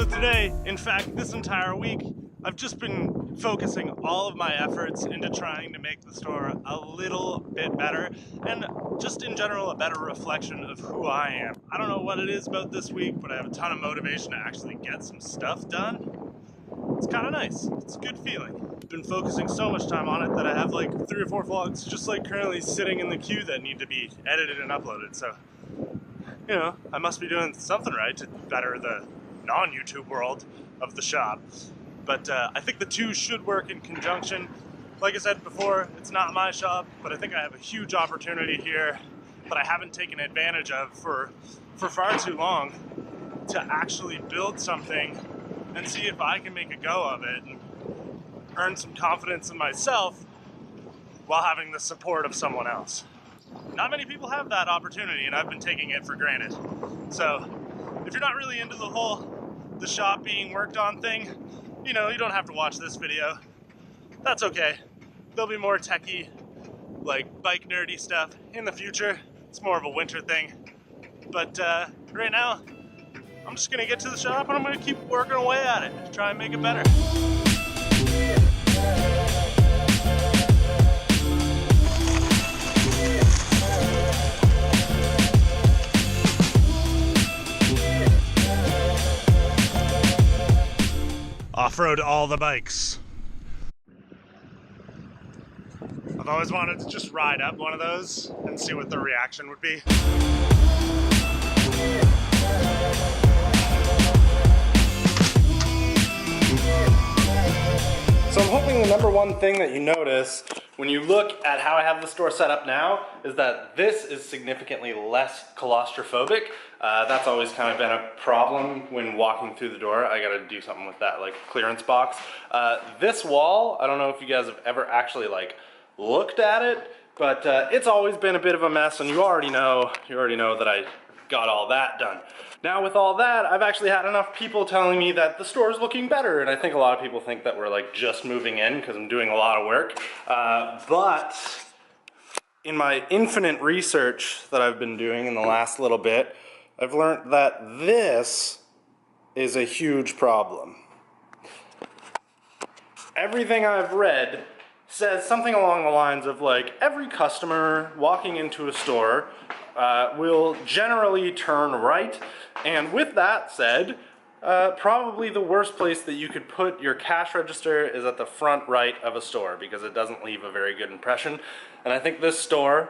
So today, in fact, this entire week, I've just been focusing all of my efforts into trying to make the store a little bit better and just in general a better reflection of who I am. I don't know what it is about this week, but I have a ton of motivation to actually get some stuff done. It's kind of nice. It's a good feeling. I've been focusing so much time on it that I have like 3 or 4 vlogs just like currently sitting in the queue that need to be edited and uploaded. So, you know, I must be doing something right to better the non-YouTube world of the shop. But I think the two should work in conjunction. Like I said before, it's not my shop, but I think I have a huge opportunity here that I haven't taken advantage of for far too long to actually build something and see if I can make a go of it and earn some confidence in myself while having the support of someone else. Not many people have that opportunity, and I've been taking it for granted. So if you're not really into the shop being worked on thing, you know, you don't have to watch this video. That's okay. There'll be more techie, like bike nerdy stuff in the future. It's more of a winter thing. But right now, I'm just gonna get to the shop and I'm gonna keep working away at it, try and make it better. Off-road all the bikes. I've always wanted to just ride up one of those and see what the reaction would be. So I'm hoping the number one thing that you notice when you look at how I have the store set up now is that this is significantly less claustrophobic. That's always kind of been a problem when walking through the door. I gotta do something with that like clearance box. This wall, I don't know if you guys have ever actually like looked at it, but it's always been a bit of a mess, and you already know that I got all that done. Now with all that, I've actually had enough people telling me that the store is looking better, and I think a lot of people think that we're like just moving in because I'm doing a lot of work. But in my infinite research that I've been doing in the last little bit, I've learned that this is a huge problem. Everything I've read says something along the lines of like every customer walking into a store will generally turn right, and with that said, probably the worst place that you could put your cash register is at the front right of a store because it doesn't leave a very good impression. And I think this store,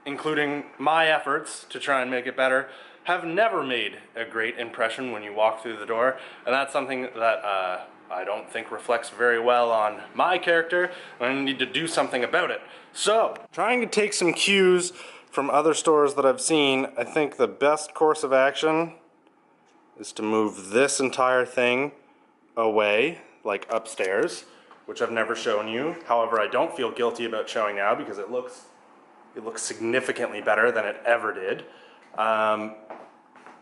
including my efforts to try and make it better, have never made a great impression when you walk through the door, and that's something that I don't think reflects very well on my character, and I need to do something about it. So, trying to take some cues from other stores that I've seen, I think the best course of action is to move this entire thing away, like upstairs, which I've never shown you. However, I don't feel guilty about showing now because it looks significantly better than it ever did.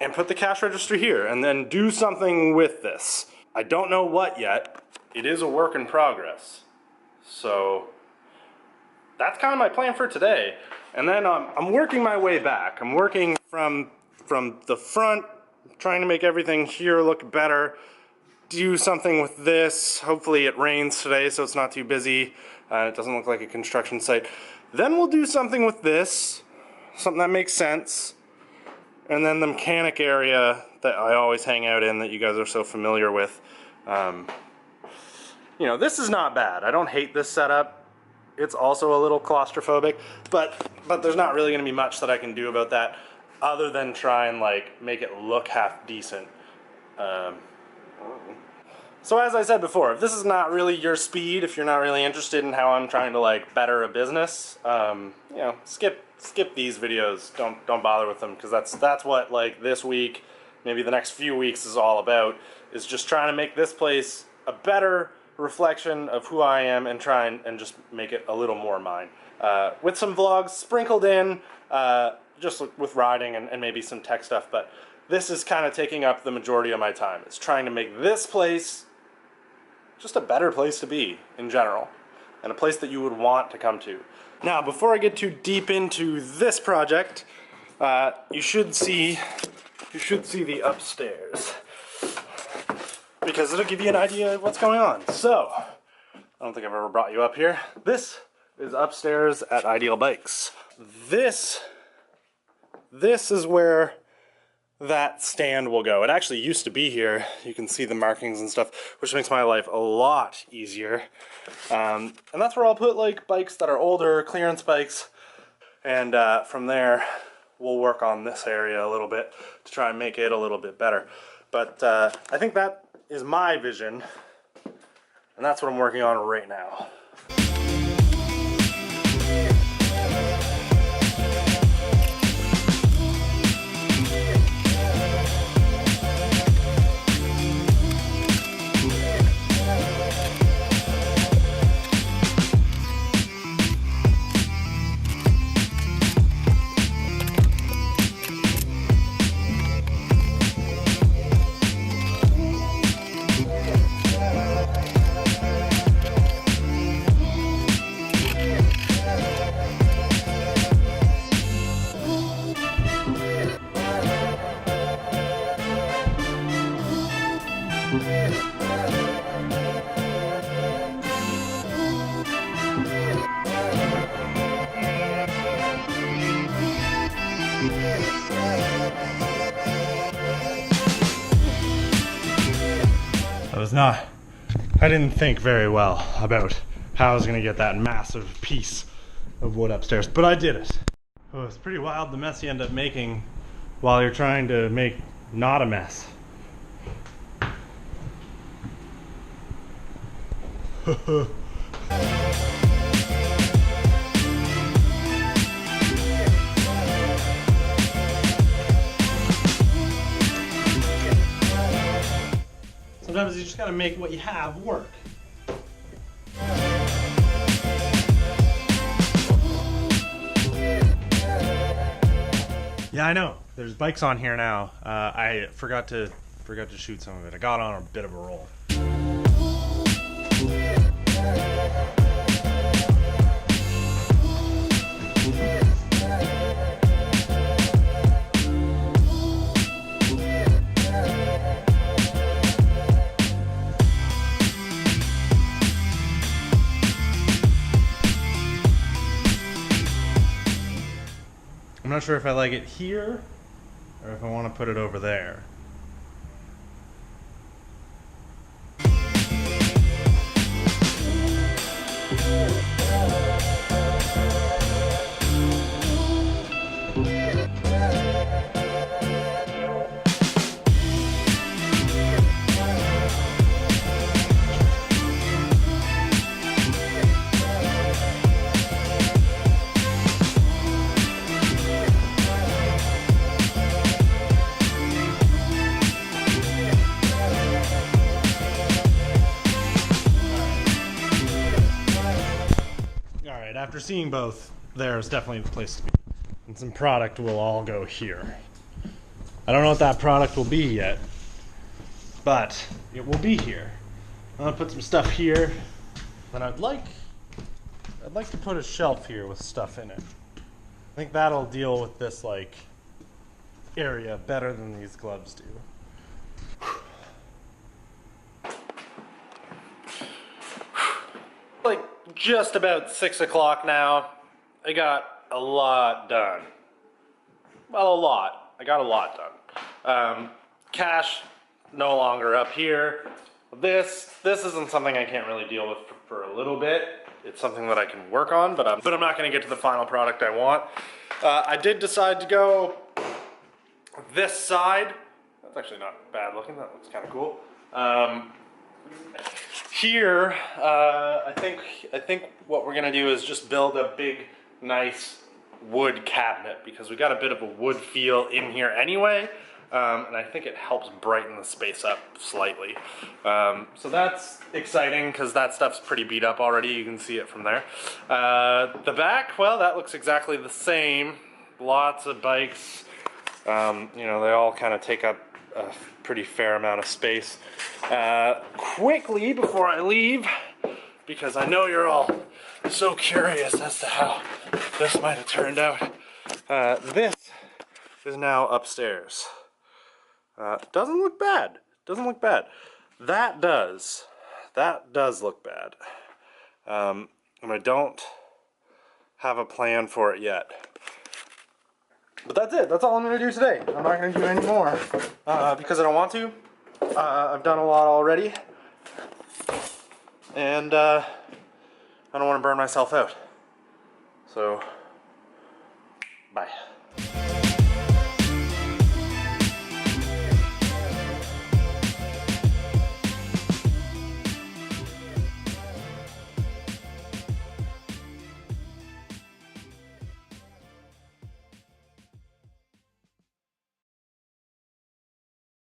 And put the cash register here, and then do something with this. I don't know what yet. It is a work in progress. So that's kind of my plan for today. And then I'm working my way back. I'm working from the front, trying to make everything here look better. Do something with this. Hopefully it rains today so it's not too busy. It doesn't look like a construction site. Then we'll do something with this, something that makes sense. And then the mechanic area that I always hang out in that you guys are so familiar with. You know, this is not bad. I don't hate this setup. It's also a little claustrophobic, but there's not really gonna be much that I can do about that other than try and like make it look half decent. So as I said before, if this is not really your speed, if you're not really interested in how I'm trying to like better a business, you know, skip these videos. Don't bother with them, because that's what like this week, maybe the next few weeks is all about, is just trying to make this place a better reflection of who I am and try and just make it a little more mine. With some vlogs sprinkled in, just with riding and maybe some tech stuff, but this is kind of taking up the majority of my time. It's trying to make this place just a better place to be in general, and a place that you would want to come to. Now, before I get too deep into this project, you should see the upstairs. because it'll give you an idea of what's going on. So, I don't think I've ever brought you up here. This is upstairs at Ideal Bikes. This is where that stand will go. It actually used to be here. You can see the markings and stuff, which makes my life a lot easier. And that's where I'll put like bikes that are older, clearance bikes. And from there, we'll work on this area a little bit to try and make it a little bit better. But I think that is my vision, and that's what I'm working on right now. I didn't think very well about how I was going to get that massive piece of wood upstairs, but I did it. Oh, it's pretty wild the mess you end up making while you're trying to make not a mess. Sometimes you just gotta make what you have work. Yeah, I know. There's bikes on here now. I forgot to shoot some of it. I got on a bit of a roll. I'm not sure if I like it here or if I want to put it over there. After seeing both, there's definitely the place to be. And some product will all go here. I don't know what that product will be yet, but it will be here. I'm gonna put some stuff here. Then I'd like to put a shelf here with stuff in it. I think that'll deal with this like area better than these gloves do. Like just about 6 o'clock now. I got a lot done. Well, a lot. I got a lot done. Cash no longer up here. This isn't something I can't really deal with for a little bit. It's something that I can work on, but I'm not going to get to the final product I want. I did decide to go this side. That's actually not bad looking. That looks kind of cool. Here, I think what we're gonna do is just build a big, nice wood cabinet because we got a bit of a wood feel in here anyway, and I think it helps brighten the space up slightly. So that's exciting because that stuff's pretty beat up already. You can see it from there. The back, well, that looks exactly the same. Lots of bikes. You know, they all kind of take up a pretty fair amount of space. Quickly before I leave, because I know you're all so curious as to how this might have turned out. This is now upstairs. Doesn't look bad. Doesn't look bad. That does look bad. And I don't have a plan for it yet. But that's it. That's all I'm going to do today. I'm not going to do any more because I don't want to. I've done a lot already. And I don't want to burn myself out. So, bye.